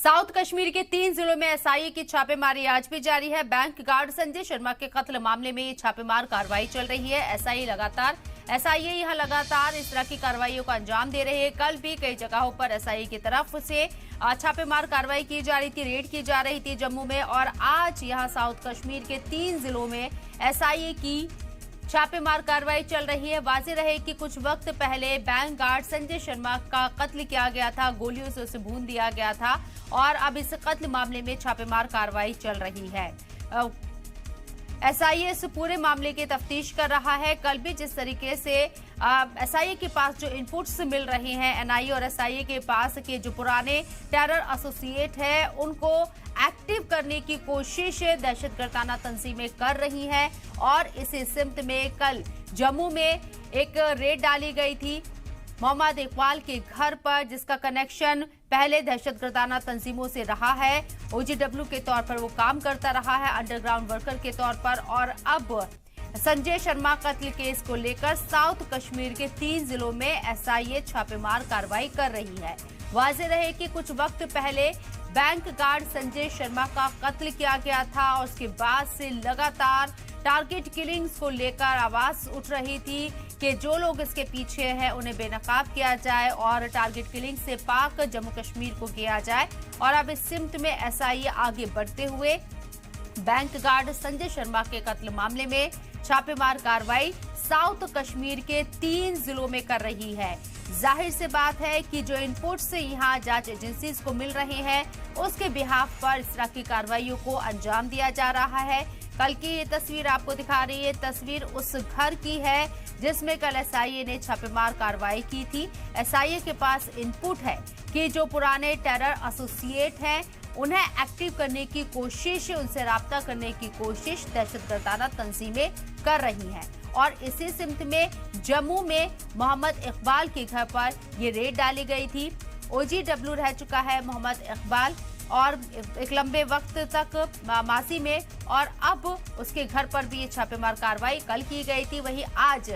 South Kashmir के 3 जिलों में एसआईए की छापेमारी आज भी जारी है। बैंक गार्ड संजय शर्मा के कत्ल मामले में छापेमार कार्रवाई चल रही है। एसआईए यहां लगातार इस तरह की कार्रवाइयों का अंजाम दे रहे हैं। कल भी कई जगहों पर एसआईए की तरफ से छापेमार कार्रवाई की जा रही थी, रेड की जा रही थी जम्मू में, और आज यहां साउथ कश्मीर के 3 जिलों में एसआईए की छापेमार कार्रवाई चल रही है। वाज़ेह रहे कि कुछ वक्त पहले बैंक गार्ड संजय शर्मा का कत्ल किया गया था, गोलियों से उसे भून दिया गया था और अब इस कत्ल मामले में छापेमार कार्रवाई चल रही है। एसआईए इस पूरे मामले की तफ्तीश कर रहा है। कल भी जिस तरीके से एसआईए के पास जो इनपुट्स मिल रहे हैं, एनआईए और एसआईए के पास के जो पुराने टेरर एसोसिएट है उनको एक्टिव करने की कोशिश दहशतगर्दाना तंजीमें कर रही हैं और इसी सिमत में कल जम्मू में एक रेड डाली गई थी मोहम्मद इकबाल के घर पर, जिसका कनेक्शन पहले दहशतगर्दाना तंजीमों से रहा है। ओजीडब्ल्यू के तौर पर वो काम करता रहा है, अंडरग्राउंड वर्कर के तौर पर, और अब संजय शर्मा कत्ल केस को लेकर साउथ कश्मीर के 3 जिलों में एसआईए छापेमार कार्रवाई कर रही है। वाज़ेह रहे कि कुछ वक्त पहले बैंक गार्ड संजय शर्मा का कत्ल किया गया था और उसके बाद से लगातार टारगेट किलिंग्स को लेकर आवाज उठ रही थी कि जो लोग इसके पीछे हैं उन्हें बेनकाब किया जाए और टारगेट किलिंग से पाक जम्मू कश्मीर को किया जाए। और अब इस सिमत में एसआईए आगे बढ़ते हुए बैंक गार्ड संजय शर्मा के कत्ल मामले में छापेमार कार्रवाई साउथ कश्मीर के 3 जिलों में कर रही है। जाहिर सी बात है कि जो इनपुट्स यहां जांच एजेंसीज को मिल रहे हैं उसके बिहाफ पर इस तरह की कार्रवाइयों को अंजाम दिया जा रहा है। कल की ये तस्वीर आपको दिखा रही है, तस्वीर उस घर की है जिसमें कल एसआईए ने छापेमार कार्रवाई की थी। एसआईए के पास इनपुट है कि जो पुराने टेरर एसोसिएट हैं उन्हें एक्टिव करने की कोशिश, उनसे राब्ता करने की कोशिश दहशतगर्दाना तंजीमें कर रही हैं और इसी सिमत में जम्मू में मोहम्मद इकबाल के घर पर ये रेड डाली गई थी। ओजीडब्ल्यू रह चुका है मोहम्मद इकबाल और एक लंबे वक्त तक मासी में, और अब उसके घर पर भी ये छापेमार कार्रवाई कल की गई थी। वहीं आज